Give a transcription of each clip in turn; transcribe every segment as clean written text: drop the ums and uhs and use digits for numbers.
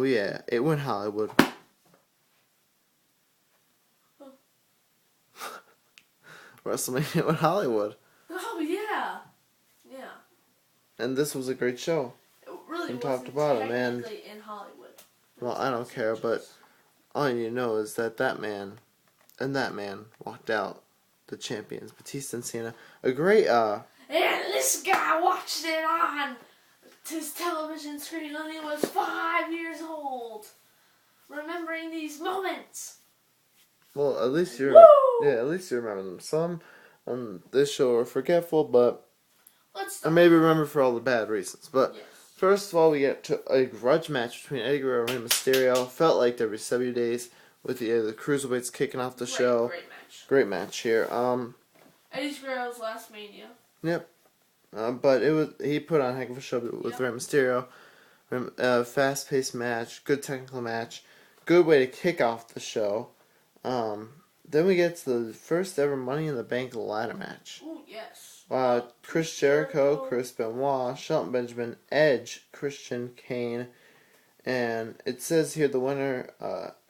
Oh yeah, it went Hollywood. Oh. WrestleMania went Hollywood. Oh yeah. Yeah. And this was a great show. It really From wasn't top to bottom, and technically in Hollywood. well, I don't care, but all you need to know is that that man walked out the champions, Batista and Cena. A great And this guy watched it on his television screen when he was 5 years old, remembering these moments. Well, at least you remember them. Some on this show are forgetful, but or maybe remember for all the bad reasons. But yes. First of all, we get to a grudge match between Eddie Guerrero and Mysterio. Felt like WCW days with the cruiserweights kicking off the show. Great match. Great match here. Eddie Guerrero's last Mania. Yep. But he put on a heck of a show with Rey Mysterio. Fast-paced match, good technical match, good way to kick off the show. Then we get to the first ever Money in the Bank ladder match. Oh yes. Chris Jericho, Chris Benoit, Shelton Benjamin, Edge, Christian, Kane, and it says here the winner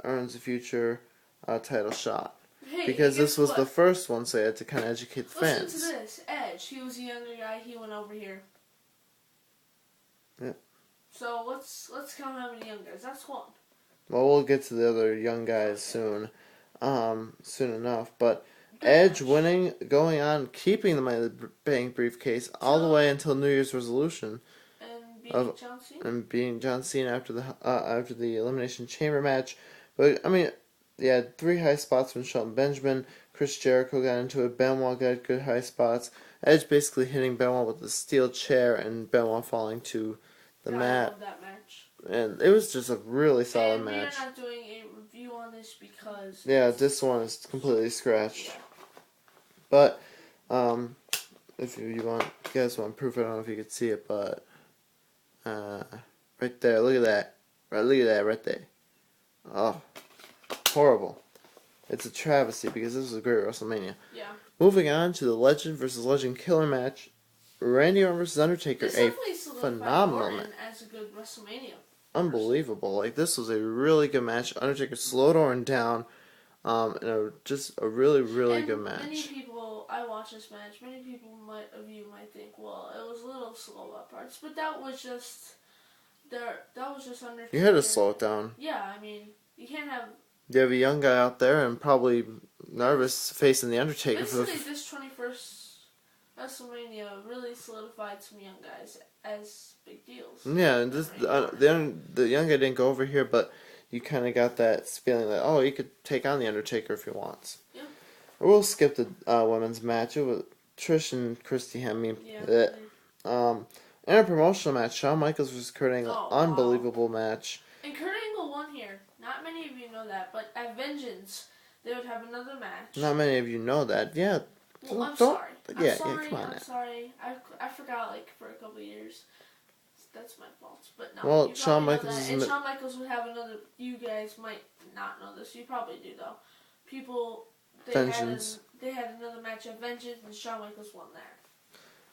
earns a future title shot. Hey, because this was the first one, so I had to kind of educate the fans. Listen to this. Edge, he was a younger guy, he went over here. Yep. So let's count how many young guys. That's one. Well, we'll get to the other young guys soon enough, but Edge winning, going on, keeping the Money in the Bank briefcase all the way until New Year's resolution. And beating John Cena. And beating John Cena after the Elimination Chamber match. But, I mean, you had 3 high spots from Shelton Benjamin. Chris Jericho got into it. Benoit got good high spots. Edge basically hitting Benoit with a steel chair and Benoit falling to the mat. I love that match. And it was just a really solid match. We're not doing a review on this because... Yeah, this one is completely scratched. Yeah. But, if you guys want proof, I don't know if you could see it, but, right there, look at that. Look at that right there. Oh, horrible. It's a travesty because this was a great WrestleMania. Yeah. Moving on to the Legend versus Legend killer match. Randy Orton versus Undertaker, a phenomenal match. As a good WrestleMania. Unbelievable. Like, this was a really good match. Undertaker slowed Orton down. Just a really, really good match. Many people, I watched this match, many people might think, well, it was a little slow at parts, but that was just Undertaker. You had to slow it down. Yeah, I mean, you can't have... You have a young guy out there and probably nervous facing the Undertaker. Basically, this 21st WrestleMania really solidified some young guys as big deals. Yeah, and the young guy didn't go over here, but you kind of got that feeling that, oh, he could take on the Undertaker if he wants. Yeah. We'll skip the women's match. It was Trish and Christy Hemme. Yeah. Inter-promotional match. Shawn Michaels versus Kurt Angle. Unbelievable match. And Kurt Angle won here. Not many of you know that, but at Vengeance, they would have another match. Not many of you know that. Yeah. Well, I'm sorry. Yeah, come on. I'm sorry. I forgot, for a couple of years. That's my fault. But no, well, Shawn Michaels is... And Shawn Michaels would have another... You guys might not know this. You probably do, though. They had another match at Vengeance, and Shawn Michaels won there.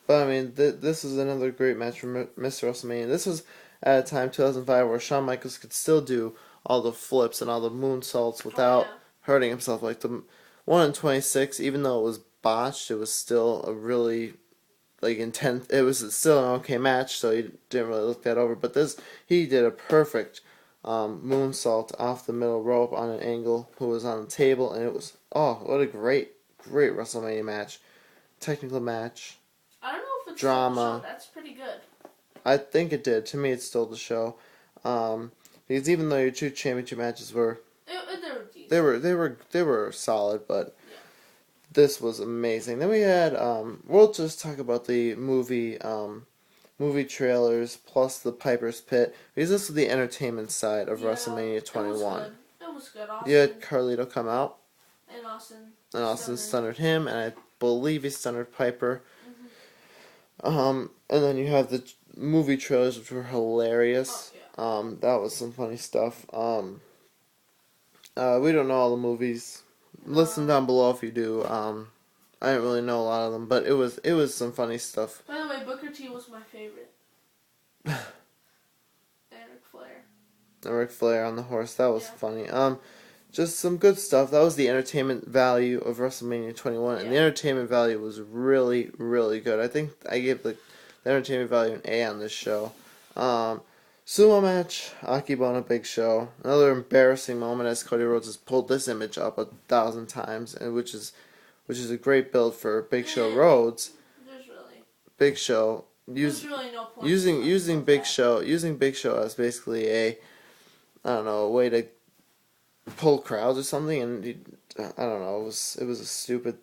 But, I mean, this is another great match for Mr. WrestleMania. This was at a time, 2005, where Shawn Michaels could still do all the flips and all the moonsaults without hurting himself. Like, the 1 in 26, even though it was botched, it was still a really... intense. It was still an okay match, so you didn't really look that over. But he did a perfect moonsault off the middle rope on an angle. Who was on the table, and it was what a great WrestleMania match, technical match. I don't know if it's drama. Stole the show. That's pretty good. I think it did. To me, it stole the show. Because even though your 2 championship matches were, they were solid, but. Yeah. This was amazing. Then we had, we'll just talk about the movie trailers plus the Piper's Pit, because this was the entertainment side of WrestleMania 21. It was good. Austin. You had Carlito come out. And Austin stunnered him, and I believe he stunnered Piper. Mm-hmm. And then you have the movie trailers, which were hilarious. Oh, yeah. That was some funny stuff. We don't know all the movies. Listen down below if you do. I didn't really know a lot of them, but it was some funny stuff. By the way, Booker T was my favorite. And Ric Flair. And Ric Flair on the horse. That was funny. Just some good stuff. That was the entertainment value of WrestleMania 21, and the entertainment value was really, really good. I think I gave the entertainment value an A on this show. Sumo match, Akibona Big Show. Another embarrassing moment as Cody Rhodes has pulled this image up 1,000 times, and which is a great build for Big Show Rhodes. Big Show using Big Show as basically a way to pull crowds or something, and I don't know. It was a stupid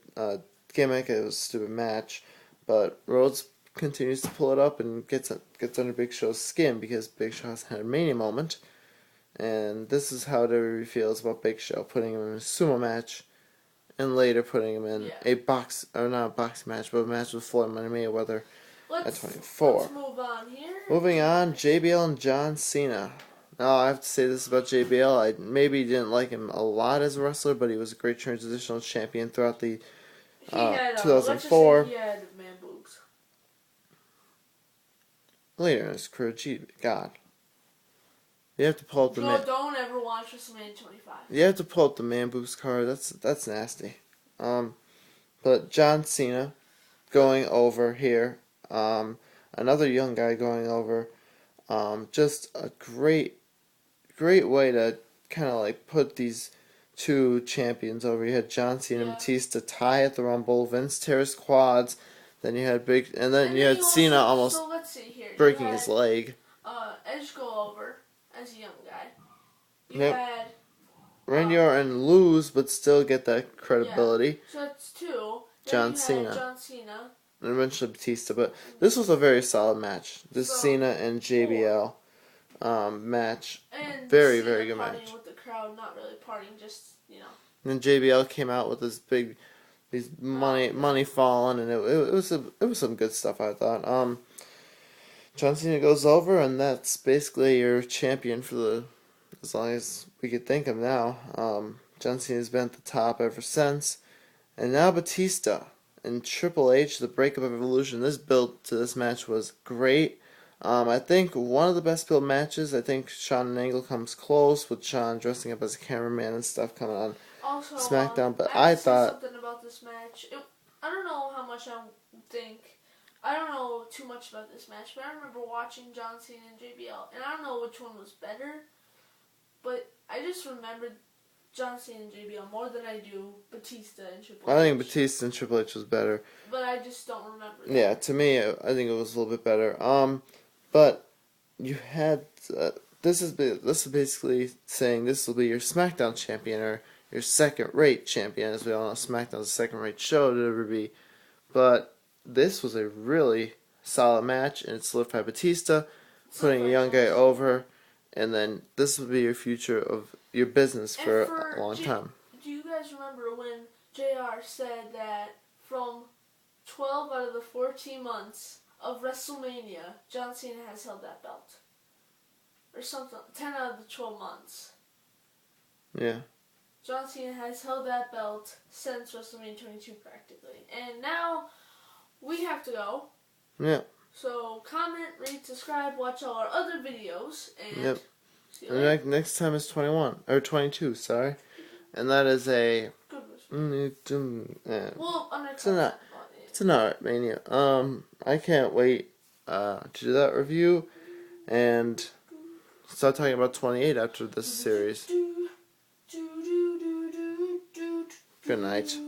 gimmick. It was a stupid match, but Rhodes continues to pull it up and gets under Big Show's skin because Big Show has had a Mania moment, and this is how WWE feels about Big Show, putting him in a sumo match, and later putting him in a not a boxing match, but a match with Floyd Mayweather at 24. Let's move on here. Moving on, JBL and John Cena. Now, I have to say this about JBL. I maybe didn't like him a lot as a wrestler, but he was a great transitional champion throughout the 2004. He had man boobs. Later in his career, gee, God. You have to pull up the don't ever watch WrestleMania 25. You have to pull up the man boobs card. That's nasty. But John Cena going over here. Another young guy going over. Just a great way to kind of like put these two champions over. You had John Cena and Batista tie at the Rumble. Vince tears quads. Then you had you had Cena almost breaking his leg. Edge go over as a young guy. You had Randy Orton lose, but still get that credibility. Yeah. So that's two. John Cena. And eventually Batista, but this was a very solid match. This Cena and JBL match, and very Cena very good match. With the crowd, not really partying, just And then JBL came out with these money falling, and it was some good stuff, I thought. John Cena goes over, and that's basically your champion for as long as we could think of now. John Cena's been at the top ever since, and now Batista and Triple H, the breakup of Evolution. This build to this match was great. I think one of the best build matches. I think Shawn and Angle comes close with Shawn dressing up as a cameraman and stuff coming on SmackDown. But I thought something about this match. I don't know how much I don't know too much about this match, but I remember watching John Cena and JBL, and I don't know which one was better, but I just remembered John Cena and JBL more than I do Batista and Triple H. I think Batista and Triple H was better. But I just don't remember that. Yeah, to me, I think it was a little bit better. But you had this is basically saying this will be your SmackDown champion or your second-rate champion, as we all know. SmackDown's a second-rate show to WWE, but this was a really solid match, and it solidified Batista, putting a young guy over, and then this will be your future of your business for a long time. Do you guys remember when JR said that from 12 out of the 14 months of WrestleMania, John Cena has held that belt? Or something, 10 out of the 12 months. Yeah. John Cena has held that belt since WrestleMania 22 practically. And now we have to go. Yeah. So comment, rate, subscribe, watch all our other videos, and yep. see you later. The next time is 21 or 22, sorry, and that is a it's an art mania. I can't wait to do that review and start talking about 28 after this series. Good night.